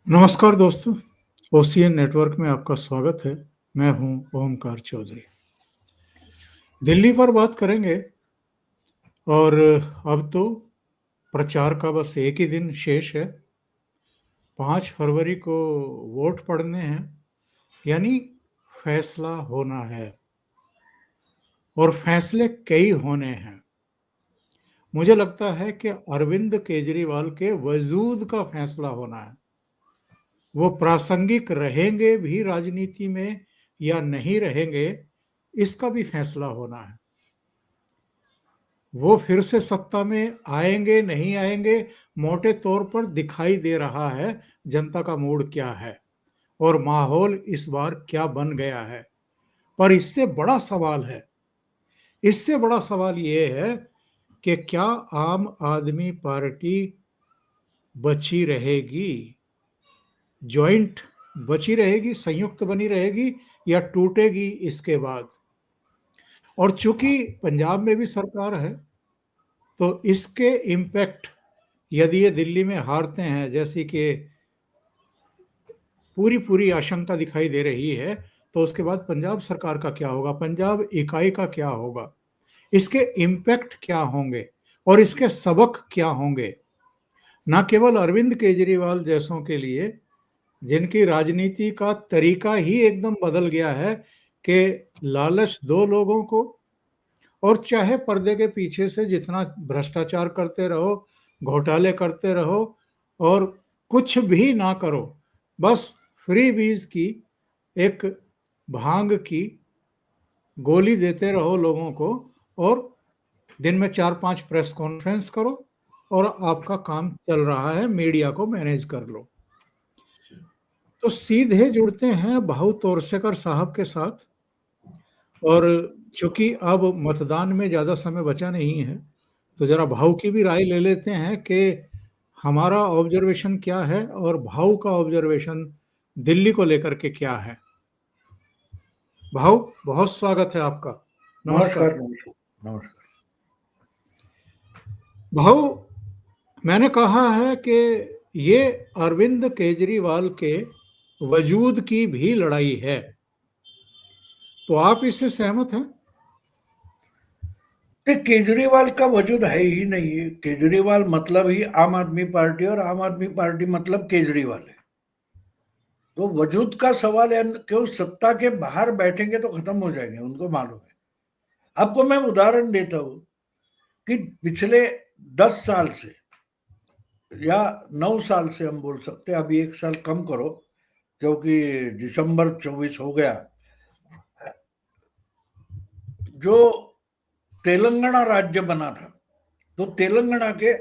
नमस्कार दोस्तों, OCN network में आपका स्वागत है। मैं हूं ओमकार चौधरी। दिल्ली पर बात करेंगे और अब तो प्रचार का बस एक ही दिन शेष है। 5 फरवरी को वोट पड़ने हैं, यानी फैसला होना है और फैसले कई होने हैं। मुझे लगता है कि अरविंद केजरीवाल के वजूद का फैसला होना है। वो प्रासंगिक रहेंगे भी राजनीति में या नहीं रहेंगे, इसका भी फैसला होना है। वो फिर से सत्ता में आएंगे नहीं आएंगे, मोटे तौर पर दिखाई दे रहा है जनता का मूड क्या है और माहौल इस बार क्या बन गया है। पर इससे बड़ा सवाल ये है कि क्या आम आदमी पार्टी बची रहेगी, जॉइंट बची रहेगी, संयुक्त बनी रहेगी या टूटेगी इसके बाद। और चूंकि पंजाब में भी सरकार है, तो इसके इम्पैक्ट, यदि ये दिल्ली में हारते हैं जैसी कि पूरी पूरी आशंका दिखाई दे रही है, तो उसके बाद पंजाब सरकार का क्या होगा, पंजाब इकाई का क्या होगा, इसके इम्पैक्ट क्या होंगे और इसके सबक क्या होंगे। न केवल अरविंद केजरीवाल जैसों के लिए, जिनकी राजनीति का तरीका ही एकदम बदल गया है कि लालच दो लोगों को, और चाहे पर्दे के पीछे से जितना भ्रष्टाचार करते रहो, घोटाले करते रहो और कुछ भी ना करो, बस फ्री बीज की एक भांग की गोली देते रहो लोगों को और दिन में 4-5 प्रेस कॉन्फ्रेंस करो और आपका काम चल रहा है, मीडिया को मैनेज कर लो। तो सीधे जुड़ते हैं भाऊ तोरसेकर साहब के साथ। और चूंकि अब मतदान में ज़्यादा समय बचा नहीं है, तो ज़रा भाऊ की भी राय ले लेते हैं कि हमारा ऑब्जर्वेशन क्या है और भाऊ का ऑब्जर्वेशन दिल्ली को लेकर के क्या है। भाऊ, बहुत स्वागत है आपका। नमस्कार नमस्कार। नमस्कार नमस्कार। भाऊ, मैंने कहा है कि ये अरविंद केजरीवाल के वजूद की भी लड़ाई है, तो आप इससे सहमत हैं? तो केजरीवाल का वजूद है ही नहीं है। केजरीवाल मतलब ही आम आदमी पार्टी और आम आदमी पार्टी मतलब केजरीवाल है। तो वजूद का सवाल है, क्यों सत्ता के बाहर बैठेंगे तो खत्म हो जाएंगे, उनको मालूम है। आपको मैं उदाहरण देता हूं कि पिछले 10 साल से या 9 साल से हम बोल सकते हैं, अभी 1 साल कम करो क्योंकि दिसंबर 24 हो गया, जो तेलंगाना राज्य बना था, तो तेलंगाना के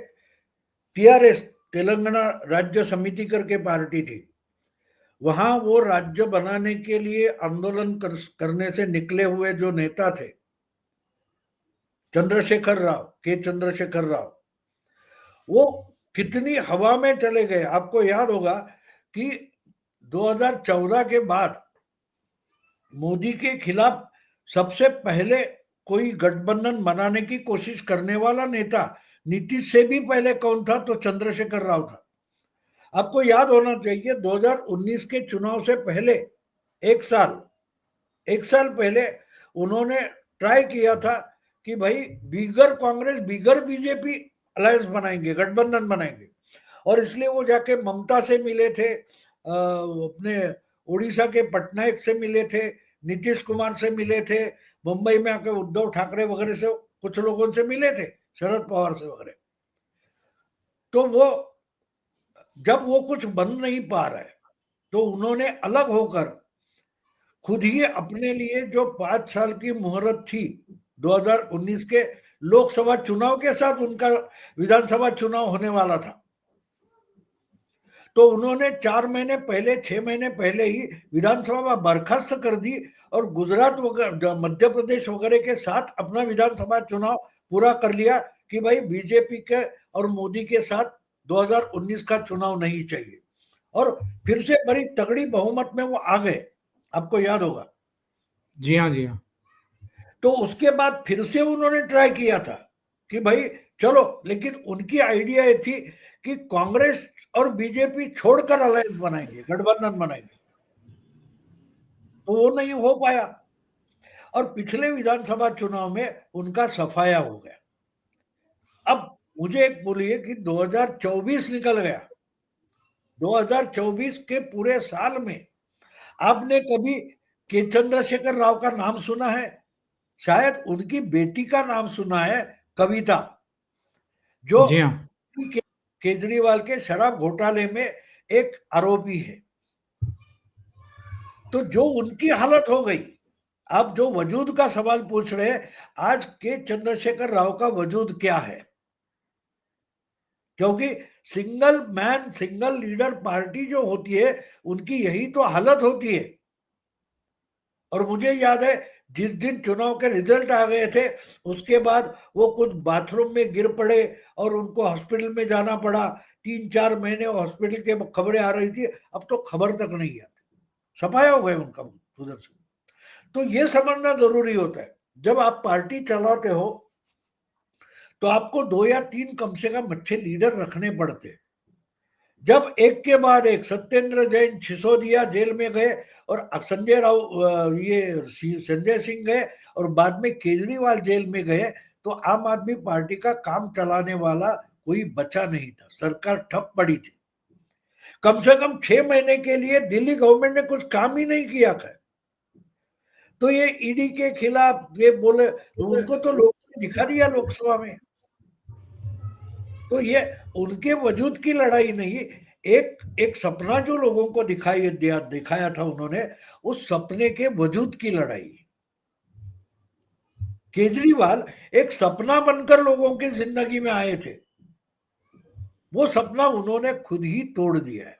टीआरएस, तेलंगाना राज्य समिति करके पार्टी थी, वहां वो राज्य बनाने के लिए आंदोलन करने से निकले हुए जो नेता थे, चंद्रशेखर राव, वो कितनी हवा में चले गए। आपको याद होगा कि 2014 के बाद मोदी के खिलाफ सबसे पहले कोई गठबंधन बनाने की कोशिश करने वाला नेता नीतीश से भी पहले कौन था, तो चंद्रशेखर राव था। आपको याद होना चाहिए 2019 के चुनाव से पहले एक साल पहले उन्होंने ट्राई किया था कि भाई बिगर कांग्रेस बिगर बीजेपी अलायंस बनाएंगे, गठबंधन बनाएंगे। और इसलिए वो जाके ममता से मिले थे, अपने उड़ीसा के पटनायक से मिले थे, नीतीश कुमार से मिले थे, मुंबई में आके उद्धव ठाकरे वगैरह से कुछ लोगों से मिले थे, शरद पवार से वगैरह। तो वो जब वो कुछ बन नहीं पा रहा है, तो उन्होंने अलग होकर खुद ही अपने लिए जो 5 साल की मुहूर्त थी 2019 के लोकसभा चुनाव के साथ उनका विधानसभा चुनाव होने वाला था, तो उन्होंने 4 महीने पहले, 6 महीने पहले ही विधानसभा बर्खास्त कर दी और गुजरात वगैरह, मध्य प्रदेश वगैरह के साथ अपना विधानसभा चुनाव पूरा कर लिया कि भाई बीजेपी के और मोदी के साथ 2019 का चुनाव नहीं चाहिए। और फिर से बड़ी तगड़ी बहुमत में वो आ गए, आपको याद होगा। जी हाँ, जी हाँ। तो उसके बाद फिर से उन्होंने ट्राई किया था कि भाई चलो, लेकिन उनकी आइडिया ये थी कि कांग्रेस और बीजेपी छोड़कर अलायंस बनाएंगे, गठबंधन बनाएंगे, तो वो नहीं हो पाया। और पिछले विधानसभा चुनाव में उनका सफाया हो गया। अब मुझे एक बोलिए कि 2024 निकल गया, 2024 के पूरे साल में आपने कभी के चंद्रशेखर राव का नाम सुना है? शायद उनकी बेटी का नाम सुना है, कविता, जो जी हाँ। केजरीवाल के शराब घोटाले में एक आरोपी है। तो जो उनकी हालत हो गई, आप जो वजूद का सवाल पूछ रहे हैं, आज के चंद्रशेखर राव का वजूद क्या है? क्योंकि single man single leader party जो होती है, उनकी यही तो हालत होती है। और मुझे याद है, जिस दिन चुनाव के रिजल्ट आ गए थे, उसके बाद वो कुछ बाथरूम में गिर पड़े और उनको हॉस्पिटल में जाना पड़ा। 3-4 महीने हॉस्पिटल के खबरें आ रही थी, अब तो खबर तक नहीं आती, सफाया हो गए उनका उधर से। तो ये समझना जरूरी होता है, जब आप पार्टी चलाते हो तो आपको 2 या 3 कम से कम अच्छे लीडर रखने पड़ते। जब एक के बाद एक सत्येंद्र जैन, सिसोदिया जेल में गए और संजय राव, ये संजय सिंह गए और बाद में केजरीवाल जेल में गए, तो आम आदमी पार्टी का काम चलाने वाला कोई बचा नहीं था, सरकार ठप पड़ी थी। कम से कम 6 महीने के लिए दिल्ली गवर्नमेंट ने कुछ काम ही नहीं किया था। तो ये ईडी के खिलाफ ये बोले, उनको तो लोग दिखा दिया लोकसभा में। तो ये उनके वजूद की लड़ाई नहीं, एक एक सपना जो लोगों को दिखाया था उन्होंने, उस सपने के वजूद की लड़ाई। केजरीवाल एक सपना बनकर लोगों की जिंदगी में आए थे, वो सपना उन्होंने खुद ही तोड़ दिया है।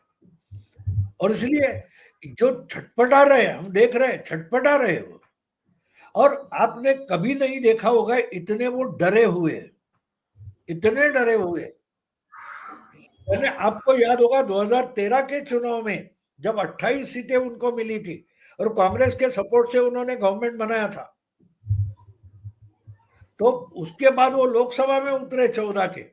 और इसलिए जो छटपटा रहे, हम देख रहे हैं छटपटा रहे हो। और आपने कभी नहीं देखा होगा इतने वो डरे हुए, इतने डरे हुए। मैंने, आपको याद होगा 2013 के चुनाव में जब 28 सीटें उनको मिली थी और कांग्रेस के सपोर्ट से उन्होंने गवर्नमेंट बनाया था, तो उसके बाद वो लोकसभा में उतरे 14 के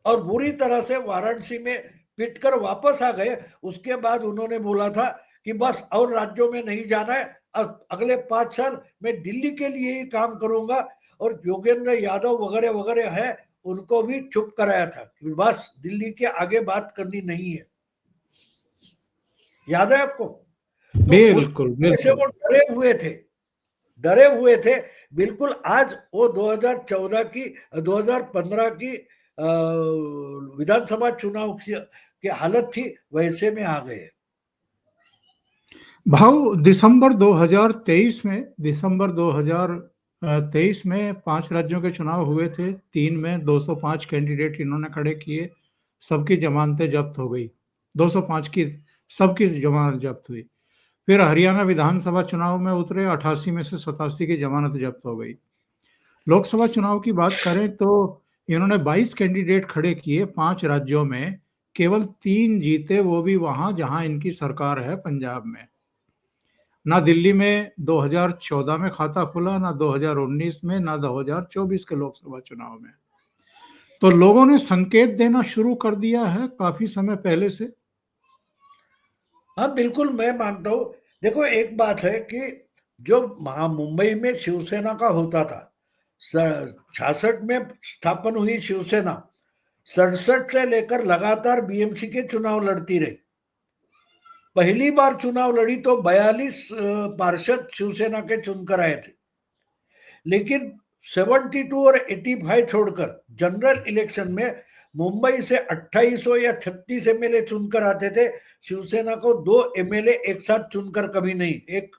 और बुरी तरह से वाराणसी में पिटकर वापस आ गए। उसके बाद उन्होंने बोला था कि बस और राज्यों में नहीं जाना है, अब अगले 5 साल मैं दिल्ली के लिए ही काम करूंगा। और योगेंद्र यादव वगैरह वगैरह है, उनको भी चुप कराया था कि बस दिल्ली के आगे बात करनी नहीं है। याद है आपको? तो उस बिल्कुल से बिल्कुल। वो डरे हुए थे बिल्कुल। आज वो 2014 की 2015 की विधानसभा चुनाव की हालत थी, वैसे में आ गए। भाव दिसंबर 2023 में 5 राज्यों के चुनाव हुए थे। 3 में 205 कैंडिडेट इन्होंने खड़े किए, सबकी जमानतें जब्त हो गई। 205 की सबकी जमानत जब्त हुई। फिर हरियाणा विधानसभा चुनाव में उतरे, 88 में से 87 की जमानत जब्त हो गई। लोकसभा चुनाव की बात करें तो इन्होंने 22 कैंडिडेट खड़े किए, 5 राज्यों में केवल 3 जीते, वो भी वहां जहां इनकी सरकार है, पंजाब में। ना दिल्ली में 2014 में खाता खुला, ना 2019 में, ना 2024 के लोकसभा चुनाव में। तो लोगों ने संकेत देना शुरू कर दिया है काफी समय पहले से। हाँ बिल्कुल, मैं मानता हूँ। देखो, एक बात है कि जो मुंबई में शिवसेना का होता था, 66 में स्थापन हुई शिवसेना, 67 से लेकर लगातार बीएमसी के चुनाव लड़ती रही। पहली बार चुनाव लड़ी तो 42 पार्षद शिवसेना के चुनकर आए थे। लेकिन 72 और 85 छोड़कर जनरल इलेक्शन में मुंबई से 28 या 36 एमएलए चुनकर आते थे। शिवसेना को 2 एमएलए एक साथ चुनकर कभी नहीं। एक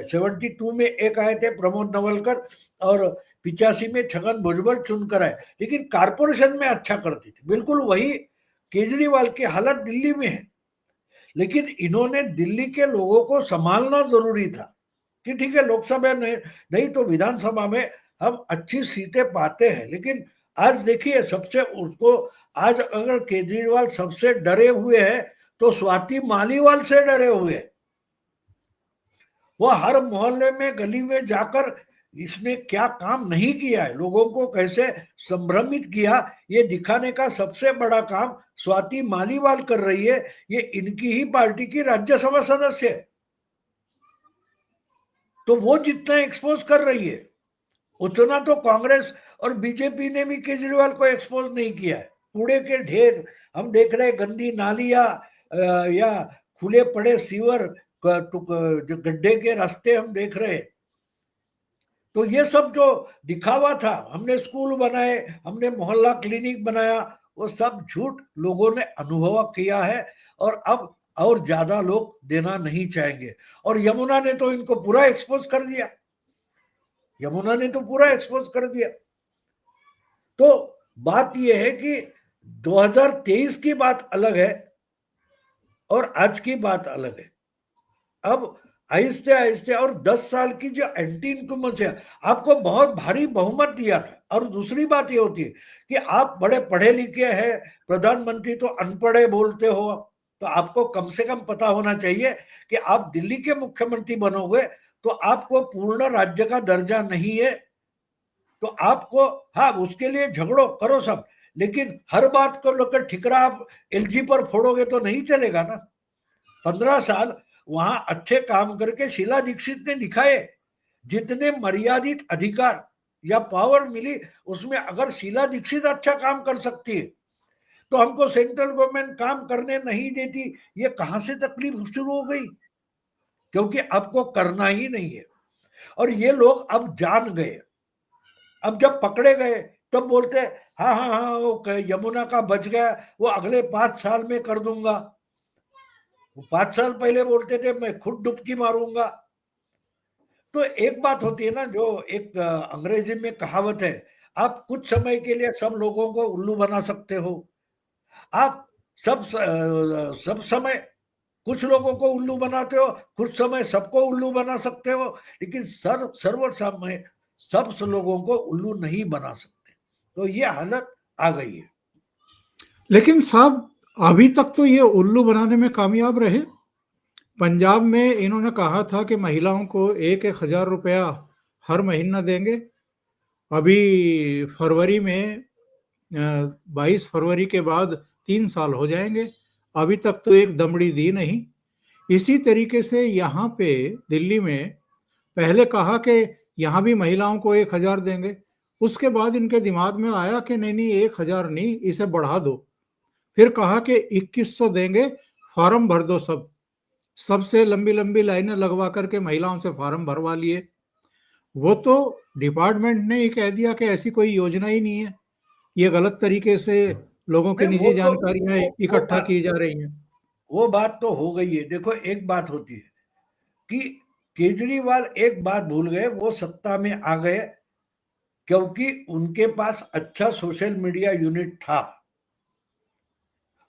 72 में एक आए थे प्रमोद नवलकर, और 85 में छगन भुजबल चुनकर आए, लेकिन कारपोरेशन में अच्छा करती थी। बिल्कुल वही केजरीवाल की हालत दिल्ली में है। लेकिन इन्होंने दिल्ली के लोगों को संभालना जरूरी था कि ठीक है, लोकसभा में नहीं तो विधानसभा में हम अच्छी सीटें पाते हैं। लेकिन आज देखिए, सबसे उसको, आज अगर केजरीवाल सबसे डरे हुए हैं तो स्वाति मालीवाल से डरे हुए हैं। वो हर मोहल्ले में, गली में जाकर इसने क्या काम नहीं किया है, लोगों को कैसे संभ्रमित किया, ये दिखाने का सबसे बड़ा काम स्वाति मालीवाल कर रही है। ये इनकी ही पार्टी की राज्यसभा सदस्य है, तो वो जितना एक्सपोज कर रही है उतना तो कांग्रेस और बीजेपी ने भी केजरीवाल को एक्सपोज नहीं किया है। कूड़े के ढेर हम देख रहे हैं, गंदी नालियां या खुले पड़े सीवर, जो गड्ढे के रास्ते हम देख रहे हैं। तो ये सब जो दिखावा था, हमने स्कूल बनाए, हमने मोहल्ला क्लिनिक बनाया, वो सब झूठ लोगों ने अनुभव किया है और अब और ज्यादा लोग देना नहीं चाहेंगे। और यमुना ने तो इनको पूरा एक्सपोज कर दिया, यमुना ने तो पूरा एक्सपोज कर दिया। तो बात यह है कि 2023 की बात अलग है और आज की बात अलग है। अब आहिस्ते आहिस्ते, और 10 साल की जो एंटी इनकम्बेंसी है, आपको बहुत भारी बहुमत दिया था। और दूसरी बात ये होती है कि आप बड़े पढ़े लिखे हैं, प्रधानमंत्री तो अनपढ़े बोलते हो, तो आपको कम से कम पता होना चाहिए कि आप दिल्ली के मुख्यमंत्री बनोगे तो आपको पूर्ण राज्य का दर्जा नहीं है, तो आपको, हाँ उसके लिए झगड़ो करो सब, लेकिन हर बात को लेकर ठिकरा आप एलजी पर फोड़ोगे तो नहीं चलेगा ना। 15 साल वहां अच्छे काम करके शीला दीक्षित ने दिखाए, जितने मर्यादित अधिकार या पावर मिली उसमें अगर शीला दीक्षित अच्छा काम कर सकती है तो हमको सेंट्रल गवर्नमेंट काम करने नहीं देती, ये कहां से तकलीफ शुरू हो गई? क्योंकि आपको करना ही नहीं है। और ये लोग अब जान गए, अब जब पकड़े गए तब बोलते हैं हाँ हाँ हाँ वो यमुना का बच गया, वो अगले 5 साल में कर दूंगा। वो 5 साल पहले बोलते थे मैं खुद डुबकी मारूंगा। तो एक बात होती है ना, जो एक अंग्रेजी में कहावत है, आप कुछ समय के लिए सब लोगों को उल्लू बना सकते हो, आप सब समय कुछ लोगों को उल्लू बनाते हो, कुछ समय सबको उल्लू बना सकते हो, लेकिन सर्व समय सब लोगों को उल्लू नहीं बना सकते। तो ये हालत आ गई है। लेकिन साहब अभी तक तो ये उल्लू बनाने में कामयाब रहे। पंजाब में इन्होंने कहा था कि महिलाओं को 1,000 रुपया हर महीना देंगे। अभी फरवरी में 22 फरवरी के बाद 3 साल हो जाएंगे, अभी तक तो एक दमड़ी दी नहीं। इसी तरीके से यहाँ पे दिल्ली में पहले कहा कि यहाँ भी महिलाओं को 1,000 देंगे, उसके बाद इनके दिमाग में आया कि नहीं नहीं 1,000 नहीं, इसे बढ़ा दो। फिर कहा कि 2,100 देंगे, फॉर्म भर दो सब। सबसे लंबी लंबी लाइनें लगवा करके महिलाओं से फॉर्म भरवा लिए। वो तो डिपार्टमेंट ने ही कह दिया कि ऐसी कोई योजना ही नहीं है, ये गलत तरीके से लोगों की नहीं, वो निजी तो जानकारियां वो इकट्ठा बात की जा रही हैं। वो बात तो हो गई है। देखो एक बात होती है कि केजरीवाल एक बात भूल गए, वो सत्ता में आ गए क्योंकि उनके पास अच्छा सोशल मीडिया यूनिट था।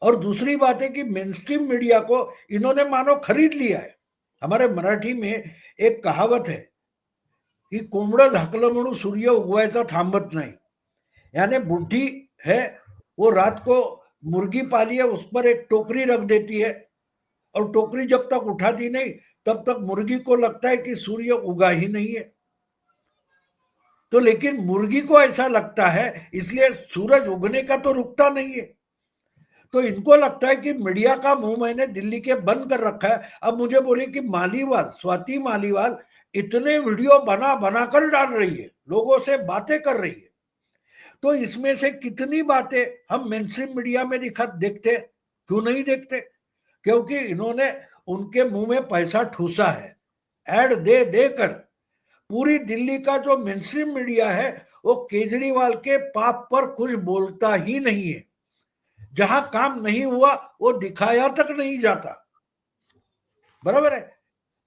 और दूसरी बात है कि मेन स्ट्रीम मीडिया को इन्होंने मानो खरीद लिया है। हमारे मराठी में एक कहावत है की कोंबडं झाकलं म्हणून सूर्य उगवायचा थांबत नाही। यानी बुढ़ी है, वो रात को मुर्गी पाली है, उस पर एक टोकरी रख देती है और टोकरी जब तक उठाती नहीं तब तक मुर्गी को लगता है कि सूर्य उगा ही नहीं है। तो लेकिन मुर्गी को ऐसा लगता है, इसलिए सूरज उगने का तो रुकता नहीं है। तो इनको लगता है कि मीडिया का मुंह मैंने दिल्ली के बंद कर रखा है। अब मुझे बोले कि मालीवाल, स्वाति मालीवाल इतने वीडियो बना बना कर डाल रही है, लोगों से बातें कर रही है, तो इसमें से कितनी बातें हम मेन स्ट्रीम मीडिया में देखते? क्यों नहीं देखते? क्योंकि इन्होंने उनके मुंह में पैसा ठूसा है, एड दे देकर। पूरी दिल्ली का जो मेन स्ट्रीम मीडिया है वो केजरीवाल के पाप पर कुछ बोलता ही नहीं है। जहां काम नहीं हुआ वो दिखाया तक नहीं जाता, बराबर है।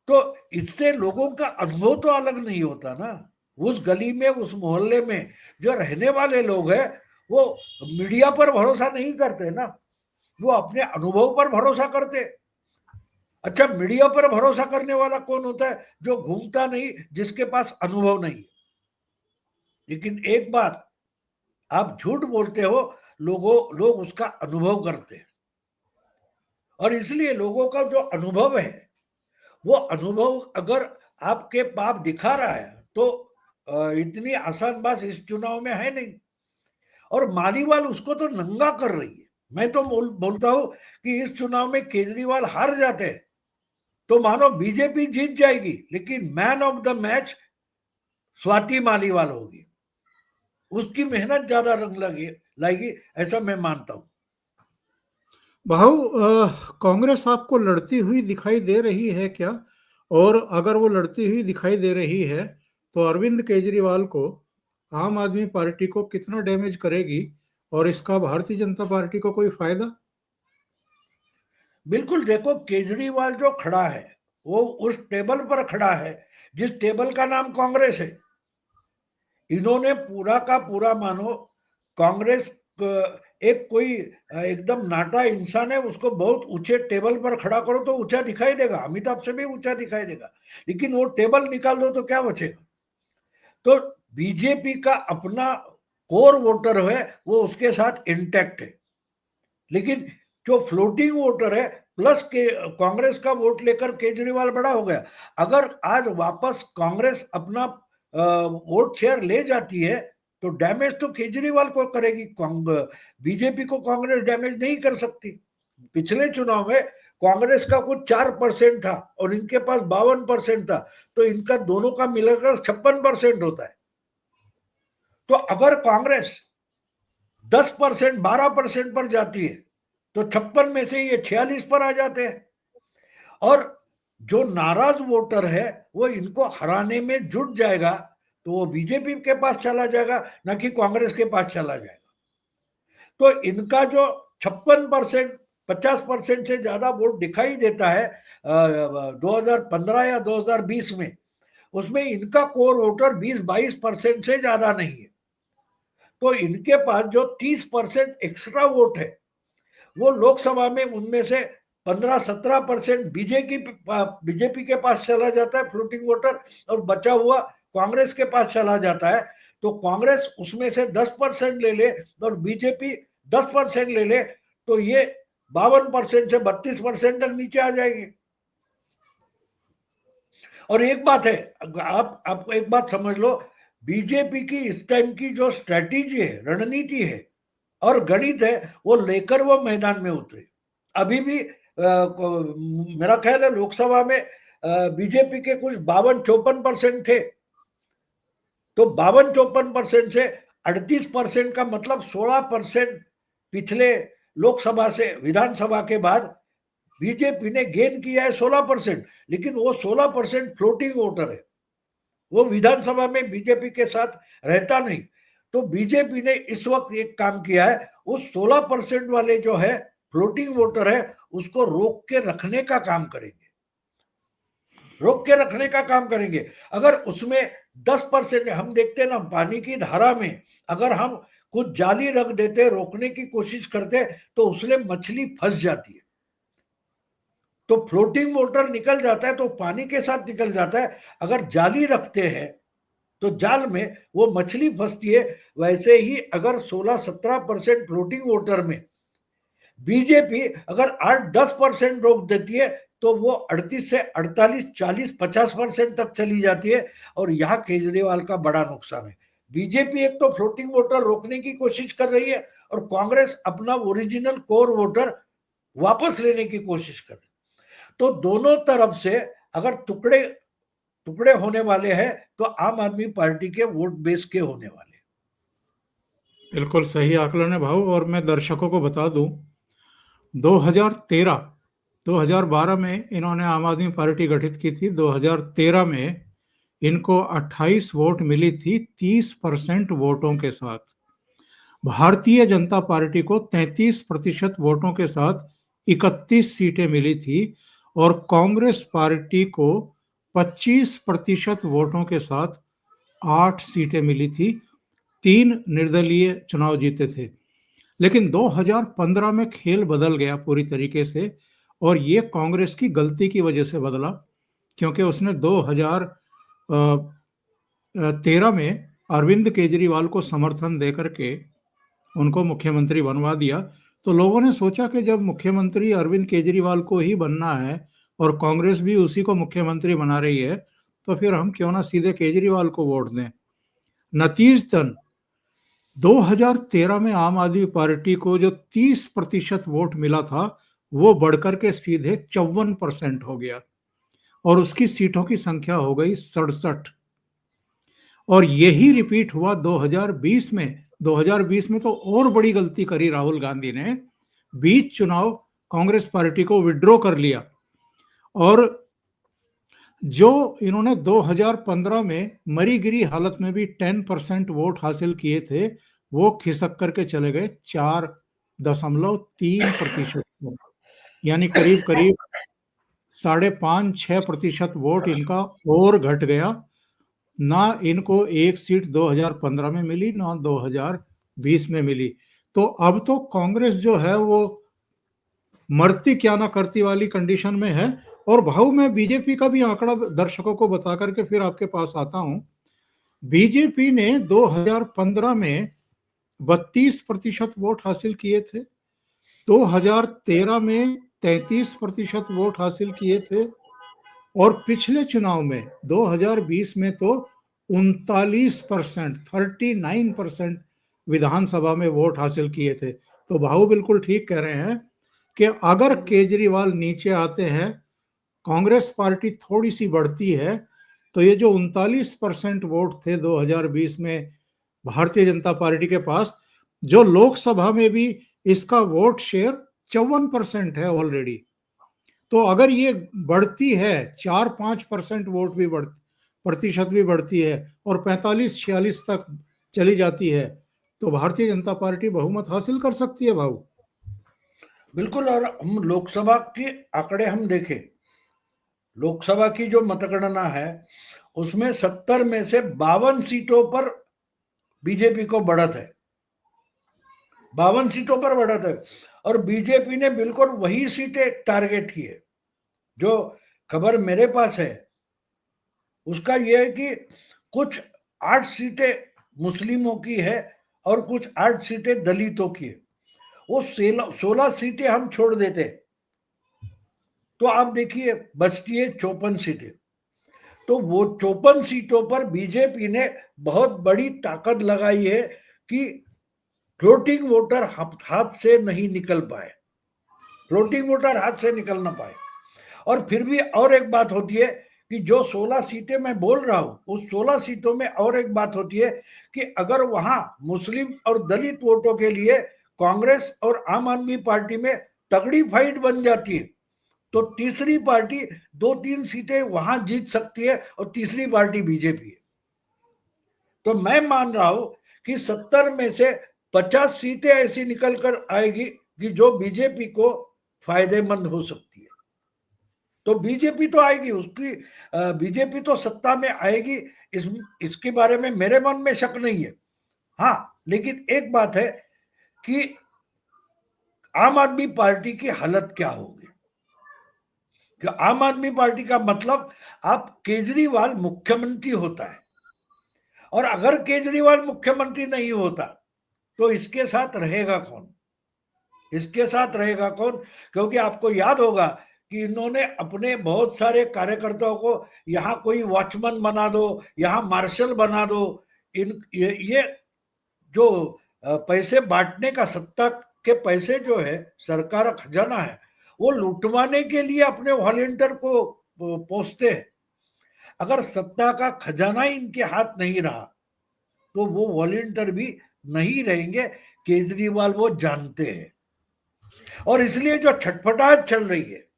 तो इससे लोगों का अनुभव तो अलग नहीं होता ना। उस गली में, उस मोहल्ले में जो रहने वाले लोग हैं वो मीडिया पर भरोसा नहीं करते ना, वो अपने अनुभव पर भरोसा करते। अच्छा, मीडिया पर भरोसा करने वाला कौन होता है? जो घूमता नहीं, जिसके पास अनुभव नहीं। लेकिन एक बात, आप झूठ बोलते हो, लोग उसका अनुभव करते हैं। और इसलिए लोगों का जो अनुभव है, वो अनुभव अगर आपके पाप दिखा रहा है तो इतनी आसान बात इस चुनाव में है नहीं। और मालीवाल उसको तो नंगा कर रही है। मैं तो बोलता हूं कि इस चुनाव में केजरीवाल हार जाते हैं तो मानो बीजेपी जीत जाएगी, लेकिन man of the match Swati Maliwal होगी। उसकी मेहनत ज्यादा रंग लाएगी, ऐसा मैं मानता हूं। भाऊ, कांग्रेस आपको लड़ती हुई दिखाई दे रही है क्या? और अगर वो लड़ती हुई दिखाई दे रही है तो अरविंद केजरीवाल को आम आदमी पार्टी को कितना डैमेज करेगी, और इसका भारतीय जनता पार्टी को कोई फायदा? बिल्कुल, देखो केजरीवाल जो खड़ा है वो उस टेबल पर खड़ा है जिस टेबल का नाम कांग्रेस है। इन्होंने पूरा का पूरा मानो कांग्रेस एक कोई एकदम नाटा इंसान है, उसको बहुत ऊंचे टेबल पर खड़ा करो तो ऊंचा दिखाई देगा, अमिताभ से भी ऊंचा दिखाई देगा, लेकिन वो टेबल निकाल दो तो क्या बचेगा। तो बीजेपी का अपना कोर वोटर है वो उसके साथ इंटैक्ट है, लेकिन जो फ्लोटिंग वोटर है प्लस के कांग्रेस का वोट लेकर केजरीवाल बड़ा हो गया। अगर आज वापस कांग्रेस अपना वोट शेयर ले जाती है तो डैमेज तो केजरीवाल को करेगी, बीजेपी को कांग्रेस डैमेज नहीं कर सकती। पिछले चुनाव में कांग्रेस का कुछ 4% था और इनके पास 52% था, तो इनका दोनों का मिलाकर 56% होता है। तो अगर कांग्रेस 10% 12% पर जाती है तो 56 में से ये 46 पर आ जाते हैं, और जो नाराज वोटर है वो इनको हराने में जुट जाएगा, तो वो बीजेपी के पास चला जाएगा, ना कि कांग्रेस के पास चला जाएगा। तो इनका जो 56%, 50% से ज्यादा वोट दिखाई देता है 2015 या 2020 में, उसमें इनका कोर वोटर 20-22% से ज्यादा नहीं है। तो इनके पास जो 30% एक्स्ट्रा वोट है वो लोकसभा में उनमें से 15-17% बीजेपी के पास चला जाता है फ्लोटिंग वोटर, और बचा हुआ कांग्रेस के पास चला जाता है। तो कांग्रेस उसमें से 10% ले ले और बीजेपी 10% ले ले तो ये 52% से 32% तक नीचे आ जाएगी। और एक बात है, आप एक बात समझ लो, बीजेपी की इस टाइम की जो स्ट्रेटेजी है, रणनीति है और गणित है, वो लेकर वो मैदान में उतरे। अभी भी मेरा ख्याल है लोकसभा में बीजेपी के कुछ 52-54% थे, तो 52-54% से 38% का मतलब 16% पिछले लोकसभा से विधानसभा के बाद बीजेपी ने गेन किया है 16%, लेकिन वो 16% फ्लोटिंग वोटर है, वो विधानसभा में बीजेपी के साथ रहता नहीं। तो बीजेपी ने इस वक्त एक काम किया है, उस 16% वाले जो है फ्लोटिंग वोटर है उसको रोक के रखने का काम करेंगे, रोक के रखने का काम करेंगे। अगर उसमें 10% हम देखते ना पानी की धारा में, अगर हम कुछ जाली रख देते, रोकने की कोशिश करते तो उसमें मछली फंस जाती है, तो फ्लोटिंग वोटर निकल जाता है तो पानी के साथ निकल जाता है। अगर जाली रखते हैं तो जाल में वो मछली फंसती है। वैसे ही अगर 16-17% फ्लोटिंग वोटर में बीजेपी अगर 8-10% रोक देती है तो वो 38 से 48, 40, 50% तक चली जाती है, और यहाँ केजरीवाल का बड़ा नुकसान है। बीजेपी एक तो फ्लोटिंग वोटर रोकने की कोशिश कर रही है और कांग्रेस अपना ओरिजिनल कोर वोटर वापस लेने की कोशिश कर रही है। तो दोनों तरफ से अगर टुकड़े टुकड़े होने वाले हैं तो आम आदमी पार्टी के वोट बेस के होने वाले। बिल्कुल सही आकलन है भाऊ। और मैं दर्शकों को बता दूं, 2013 2012 में इन्होंने आम आदमी पार्टी गठित की थी। 2013 में इनको 28 वोट मिली थी 30% वोटों के साथ। भारतीय जनता पार्टी को 33% वोटों के साथ 31 सीटें मिली थी, और कांग्रेस पार्टी को 25% वोटों के साथ 8 सीटें मिली थी। 3 निर्दलीय चुनाव जीते थे। लेकिन 2015 में खेल बदल गया पूरी तरीके से, और ये कांग्रेस की गलती की वजह से बदला, क्योंकि उसने 2013 में अरविंद केजरीवाल को समर्थन देकर के उनको मुख्यमंत्री बनवा दिया। तो लोगों ने सोचा कि जब मुख्यमंत्री अरविंद केजरीवाल को ही बनना है और कांग्रेस भी उसी को मुख्यमंत्री बना रही है, तो फिर हम क्यों ना सीधे केजरीवाल को वोट दें। नतीजतन 2013 में आम आदमी पार्टी को जो 30% वोट मिला था वो बढ़कर के सीधे 54% हो गया और उसकी सीटों की संख्या हो गई 67। और यही रिपीट हुआ 2020 में। 2020 में तो और बड़ी गलती करी राहुल गांधी ने, बीच चुनाव कांग्रेस पार्टी को विड्रॉ कर लिया और जो इन्होंने 2015 में मरी गिरी हालत में भी 10% वोट हासिल किए थे वो खिसक करके चले गए 4.3%, यानी करीब करीब 5.5-6% वोट इनका और घट गया। ना इनको एक सीट 2015 में मिली ना 2020 में मिली। तो अब तो कांग्रेस जो है वो मरती क्या ना करती वाली कंडीशन में है। और भाऊ मैं बीजेपी का भी आंकड़ा दर्शकों को बता करके फिर आपके पास आता हूं। बीजेपी ने 2015 में 32% वोट हासिल किए थे, 2013 में 33% वोट हासिल किए थे और पिछले चुनाव में 2020 में तो 39%, 39% विधानसभा में वोट हासिल किए थे। तो भाऊ बिल्कुल ठीक कह रहे हैं कि अगर केजरीवाल नीचे आते हैं, कांग्रेस पार्टी थोड़ी सी बढ़ती है, तो ये जो 39% वोट थे 2020 में भारतीय जनता पार्टी के पास, जो लोकसभा में भी इसका वोट शेयर 54% है ऑलरेडी। तो अगर ये बढ़ती है 4-5% वोट भी प्रतिशत भी बढ़ती है और 45-46 तक चली जाती है तो भारतीय जनता पार्टी बहुमत हासिल कर सकती है भाऊ। बिल्कुल। और हम लोकसभा के आंकड़े हम देखें, लोकसभा की जो मतगणना है उसमें 70 में से 52 सीटों पर बीजेपी को बढ़त है, 52 सीटों पर बढ़त है। और बीजेपी ने बिल्कुल वही सीटें टारगेट की है। जो खबर मेरे पास है उसका यह है कि कुछ 8 सीटें मुस्लिमों की है और कुछ 8 सीटें दलितों की है। वो 16 सीटें हम छोड़ देते तो आप देखिए बचती है 54 सीटें। तो वो 54 सीटों पर बीजेपी ने बहुत बड़ी ताकत लगाई है कि फ्लोटिंग वोटर हाथ से नहीं निकल पाए, फ्लोटिंग वोटर हाथ से निकल ना पाए। और फिर भी और एक बात होती है कि जो 16 सीटें मैं बोल रहा हूं उस 16 सीटों में और एक बात होती है कि अगर वहां मुस्लिम और दलित वोटों के लिए कांग्रेस और आम आदमी पार्टी में तगड़ी फाइट बन जाती है तो तीसरी पार्टी 2-3 सीटें वहां जीत सकती है और तीसरी पार्टी बीजेपी है। तो मैं मान रहा हूं कि 70 में से 50 सीटें ऐसी निकल कर आएगी कि जो बीजेपी को फायदेमंद हो सकती है। तो बीजेपी तो आएगी, उसकी बीजेपी तो सत्ता में आएगी, इसके बारे में मेरे मन में शक नहीं है। हाँ, लेकिन एक बात है कि आम आदमी पार्टी की हालत क्या होगी। कि आम आदमी पार्टी का मतलब आप केजरीवाल मुख्यमंत्री होता है और अगर केजरीवाल मुख्यमंत्री नहीं होता तो इसके साथ रहेगा कौन, इसके साथ रहेगा कौन। क्योंकि आपको याद होगा कि इन्होंने अपने बहुत सारे कार्यकर्ताओं को यहाँ कोई वॉचमैन बना दो, यहाँ मार्शल बना दो। ये जो पैसे बांटने का, सत्ता के पैसे जो है, सरकार खजाना है, वो लुटवाने के लिए अपने वॉलेंटियर को पोसते हैं। अगर सत्ता का खजाना ही इनके हाथ नहीं रहा तो वो वॉलेंटियर भी नहीं रहेंगे। केजरीवाल वो जानते हैं और इसलिए जो छटपटाहट चल रही है,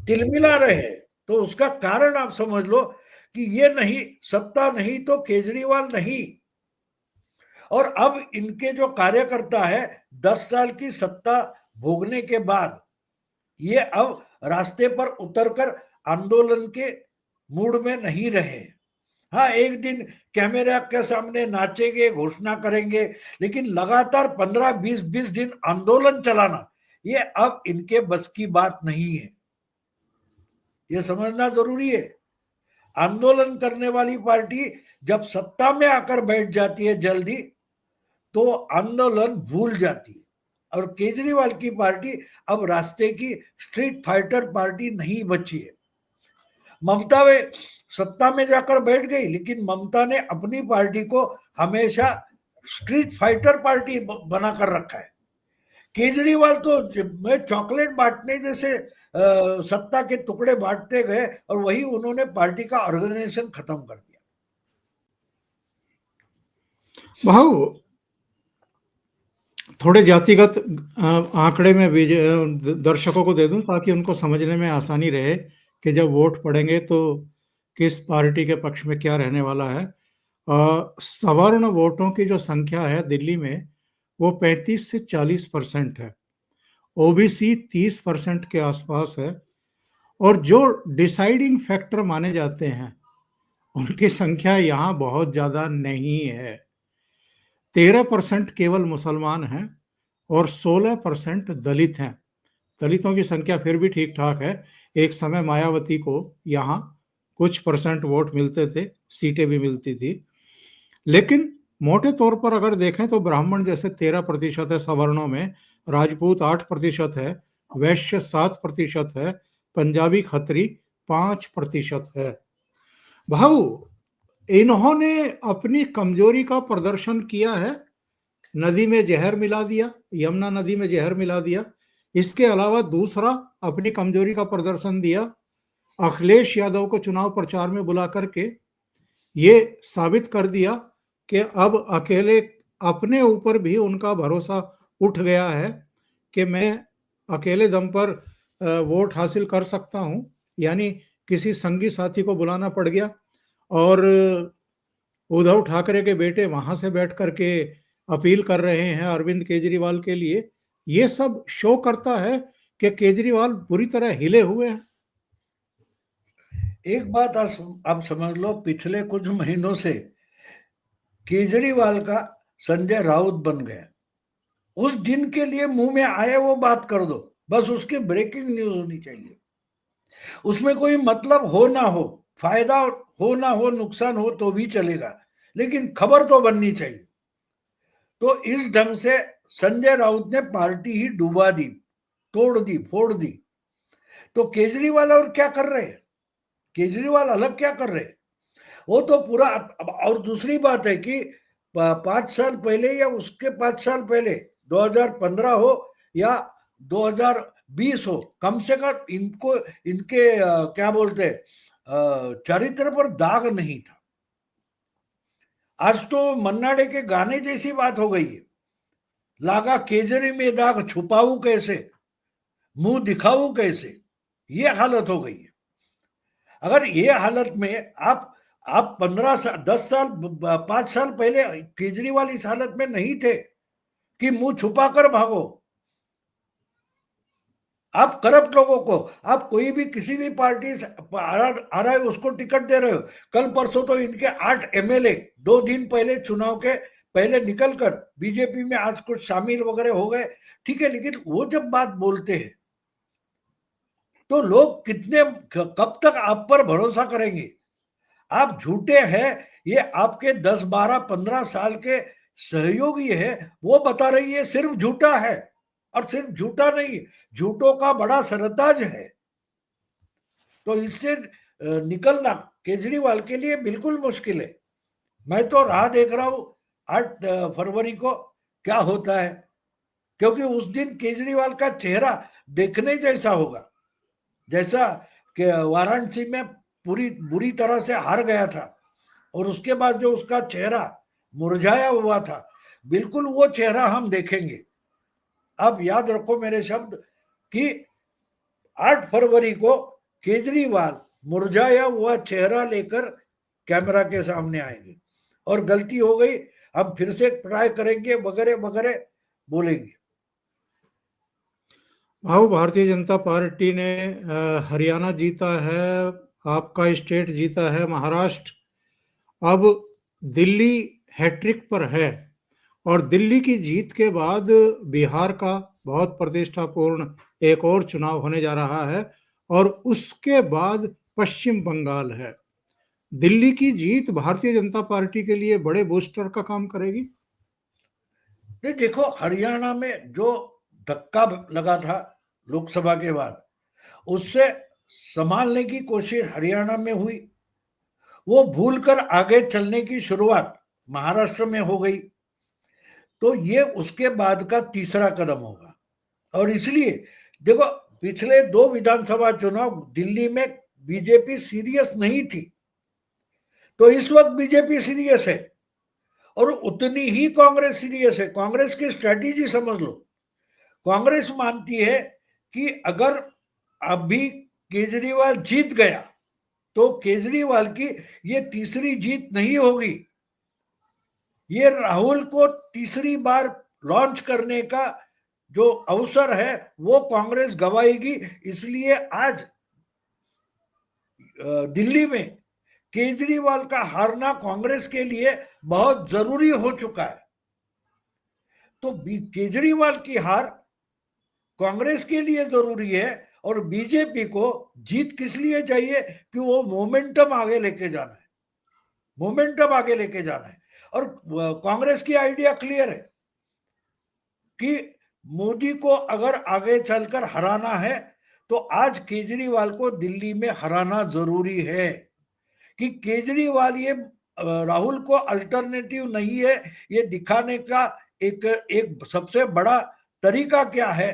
तिलमिला रहे हैं, तो उसका कारण आप समझ लो कि ये नहीं, सत्ता नहीं तो केजरीवाल नहीं। और अब इनके जो कार्यकर्ता है 10 साल की सत्ता भोगने के बाद ये अब रास्ते पर उतरकर आंदोलन के मूड में नहीं रहे। हाँ, एक दिन कैमरा के सामने नाचेंगे, घोषणा करेंगे, लेकिन लगातार 15-20 दिन आंदोलन चलाना ये अब इनके बस की बात नहीं है। ये समझना जरूरी है। आंदोलन करने वाली पार्टी जब सत्ता में आकर बैठ जाती है जल्दी तो आंदोलन भूल जाती है। और केजरीवाल की पार्टी अब रास्ते की स्ट्रीट फाइटर पार्टी नहीं बची है। ममता वे सत्ता में जाकर बैठ गई, लेकिन ममता ने अपनी पार्टी को हमेशा स्ट्रीट फाइटर पार्टी बनाकर रखा है। केजरीवाल तो मैं चॉकलेट बांटने जैसे सत्ता के टुकड़े बांटते गए और वही उन्होंने पार्टी का ऑर्गेनाइजेशन खत्म कर दिया। भाऊ थोड़े जातिगत आंकड़े में दर्शकों को दे दूं ताकि उनको समझने में आसानी रहे कि जब वोट पड़ेंगे तो किस पार्टी के पक्ष में क्या रहने वाला है। सवर्ण वोटों की जो संख्या है दिल्ली में वो 35 से 40% है, ओबीसी 30% के आसपास है, और जो डिसाइडिंग फैक्टर माने जाते हैं उनकी संख्या यहाँ बहुत ज्यादा नहीं है। 13% केवल मुसलमान हैं और 16% दलित हैं। दलितों की संख्या फिर भी ठीक ठाक है। एक समय मायावती को यहाँ कुछ परसेंट वोट मिलते थे, सीटें भी मिलती थी, लेकिन मोटे तौर पर अगर देखें तो ब्राह्मण जैसे 13% है सवर्णों में, राजपूत 8% है, वैश्य 7% है, पंजाबी खत्री 5% है। भाऊ इन्होंने अपनी कमजोरी का प्रदर्शन किया है, नदी में जहर मिला दिया, यमुना नदी में जहर मिला दिया। इसके अलावा दूसरा अपनी कमजोरी का प्रदर्शन दिया, अखिलेश यादव को चुनाव प्रचार में बुला करके ये साबित कर दिया कि अब अकेले अपने ऊपर भी उनका भरोसा उठ गया है कि मैं अकेले दम पर वोट हासिल कर सकता हूं, यानी किसी संगी साथी को बुलाना पड़ गया। और उद्धव ठाकरे के बेटे वहां से बैठ करके अपील कर रहे हैं अरविंद केजरीवाल के लिए। ये सब शो करता है कि केजरीवाल बुरी तरह हिले हुए हैं। एक बात आप समझ लो, पिछले कुछ महीनों से केजरीवाल का संजय राउत बन गया। उस दिन के लिए मुंह में आए वो बात कर दो, बस उसकी ब्रेकिंग न्यूज होनी चाहिए। उसमें कोई मतलब हो ना हो, फायदा हो ना हो, नुकसान हो तो भी चलेगा, लेकिन खबर तो बननी चाहिए। तो इस ढंग से संजय राउत ने पार्टी ही डुबा दी, तोड़ दी, फोड़ दी। तो केजरीवाल और क्या कर रहे हैं? केजरीवाल अलग क्या कर रहे हैं? वो तो पूरा। और दूसरी बात है कि 5 साल पहले या उसके 5 साल पहले 2015 हो या 2020 हो, कम से कम इनको इनके क्या बोलते हैं, चरित्र पर दाग नहीं था। आज तो मन्नाडे के गाने जैसी बात हो गई है, लागा केजरी में दाग छुपाऊ कैसे, मुंह दिखाऊ कैसे, ये हालत हो गई है। अगर ये हालत में आप 15 साल 10 साल 5 साल पहले केजरीवाल इस हालत में नहीं थे कि मुंह छुपाकर भागो। आप करप्ट लोगों को, आप कोई भी किसी भी पार्टी से आ रहा है उसको टिकट दे रहे हो। कल परसों तो इनके 8 एमएलए 2 दिन पहले चुनाव के पहले निकलकर बीजेपी में आज कुछ शामिल वगैरह हो गए, ठीक है, लेकिन वो जब बात बोलते हैं तो लोग कब तक आप पर भरोसा करेंगे? आप झूठे हैं, ये आपके 10 12 15 साल के सहयोगी है, वो बता रही है सिर्फ झूठा है। और सिर्फ झूठा नहीं, झूठों का बड़ा सरताज है। तो इससे निकलना केजरीवाल के लिए बिल्कुल मुश्किल है। मैं तो राह देख रहा हूं 8 फरवरी को क्या होता है, क्योंकि उस दिन केजरीवाल का चेहरा देखने जैसा होगा, जैसा कि वाराणसी में पूरी बुरी तरह से हार गया था और उसके बाद जो उसका चेहरा मुरझाया हुआ था, बिल्कुल वो चेहरा हम देखेंगे। अब याद रखो मेरे शब्द कि 8 फरवरी को केजरीवाल मुरझाया हुआ चेहरा लेकर कैमरा के सामने आएंगे और गलती हो गई हम फिर से ट्राई करेंगे वगैरह वगैरह बोलेंगे। भाऊ भारतीय जनता पार्टी ने हरियाणा जीता है, आपका स्टेट जीता है महाराष्ट्र, अब दिल्ली हैट्रिक पर है, और दिल्ली की जीत के बाद बिहार का बहुत प्रतिष्ठापूर्ण एक और चुनाव होने जा रहा है, और उसके बाद पश्चिम बंगाल है। दिल्ली की जीत भारतीय जनता पार्टी के लिए बड़े बूस्टर का काम करेगी। नहीं, देखो हरियाणा में जो धक्का लगा था लोकसभा के बाद, उससे संभालने की कोशिश हरियाणा में हुई, वो भूलकर आगे चलने की शुरुआत महाराष्ट्र में हो गई। तो ये उसके बाद का तीसरा कदम होगा। और इसलिए देखो, पिछले 2 विधानसभा चुनाव दिल्ली में बीजेपी सीरियस नहीं थी, तो इस वक्त बीजेपी सीरियस है और उतनी ही कांग्रेस सीरियस है। कांग्रेस की स्ट्रेटेजी समझ लो। कांग्रेस मानती है कि अगर अभी केजरीवाल जीत गया तो केजरीवाल की ये तीसरी जीत नहीं होगी, ये राहुल को तीसरी बार लॉन्च करने का जो अवसर है वो कांग्रेस गवाएगी। इसलिए आज दिल्ली में केजरीवाल का हारना कांग्रेस के लिए बहुत जरूरी हो चुका है। तो केजरीवाल की हार कांग्रेस के लिए जरूरी है और बीजेपी को जीत किस लिए चाहिए कि वो मोमेंटम आगे लेके जाना है, मोमेंटम आगे लेके जाना है। और कांग्रेस की आइडिया क्लियर है कि मोदी को अगर आगे चलकर हराना है तो आज केजरीवाल को दिल्ली में हराना जरूरी है कि केजरीवाल ये राहुल को अल्टरनेटिव नहीं है, ये दिखाने का एक सबसे बड़ा तरीका क्या है।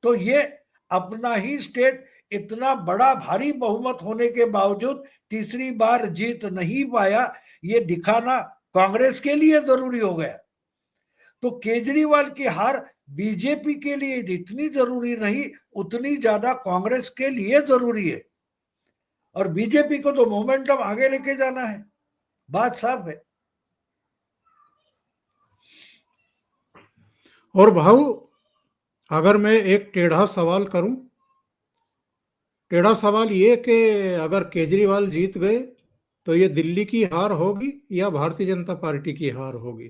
तो ये अपना ही स्टेट इतना बड़ा भारी बहुमत होने के बावजूद तीसरी बार जीत नहीं पाया, ये दिखाना कांग्रेस के लिए जरूरी हो गया। तो केजरीवाल की हार बीजेपी के लिए इतनी जरूरी नहीं, उतनी ज्यादा कांग्रेस के लिए जरूरी है। और बीजेपी को तो मोमेंटम आगे लेके जाना है, बात साफ है। और भाऊ, अगर मैं एक टेढ़ा सवाल करूं, टेढ़ा सवाल ये कि अगर केजरीवाल जीत गए तो ये दिल्ली की हार होगी या भारतीय जनता पार्टी की हार होगी?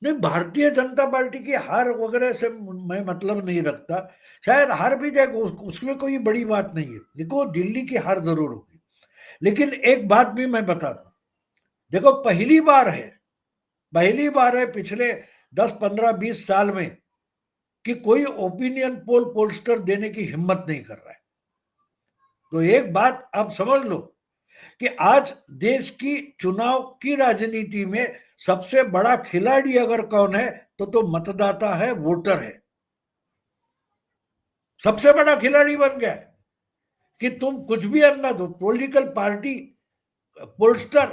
नहीं, भारतीय जनता पार्टी की हार वगैरह से मैं मतलब नहीं रखता। शायद हार भी जाए, उसमें कोई बड़ी बात नहीं है। देखो, दिल्ली की हार जरूर होगी, लेकिन एक बात भी मैं बता दूं। देखो, पहली बार है पिछले 10, 15, 20 साल में कि कोई ओपिनियन पोलस्टर देने की हिम्मत नहीं कर रहा है। तो एक बात आप समझ लो कि आज देश की चुनाव की राजनीति में सबसे बड़ा खिलाड़ी अगर कौन है तो मतदाता है, वोटर है। सबसे बड़ा खिलाड़ी बन गया है कि तुम कुछ भी अन्ना दो, पॉलिटिकल पार्टी, पोलस्टर,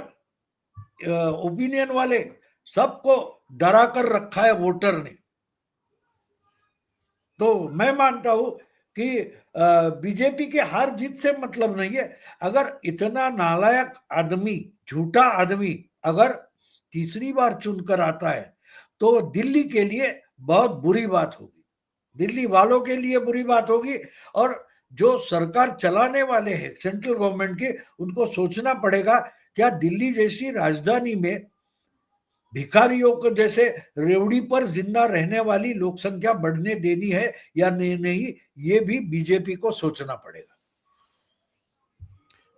ओपिनियन वाले, सबको डरा कर रखा है वोटर ने। तो मैं मानता हूं कि बीजेपी के हार जीत से मतलब नहीं है। अगर इतना नालायक आदमी, झूठा आदमी अगर तीसरी बार चुनकर आता है तो दिल्ली के लिए बहुत बुरी बात होगी, दिल्ली वालों के लिए बुरी बात होगी। और जो सरकार चलाने वाले हैं सेंट्रल गवर्नमेंट के, उनको सोचना पड़ेगा क्या दिल्ली जैसी राजधानी में भिखारियों को जैसे रेवड़ी पर जिंदा रहने वाली लोक संख्या बढ़ने देनी है या नहीं, ये भी बीजेपी को सोचना पड़ेगा।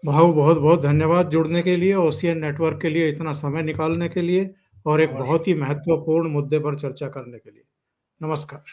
भाऊ, बहुत बहुत धन्यवाद जुड़ने के लिए, ओशियन नेटवर्क के लिए इतना समय निकालने के लिए और एक बहुत ही महत्वपूर्ण मुद्दे पर चर्चा करने के लिए। नमस्कार।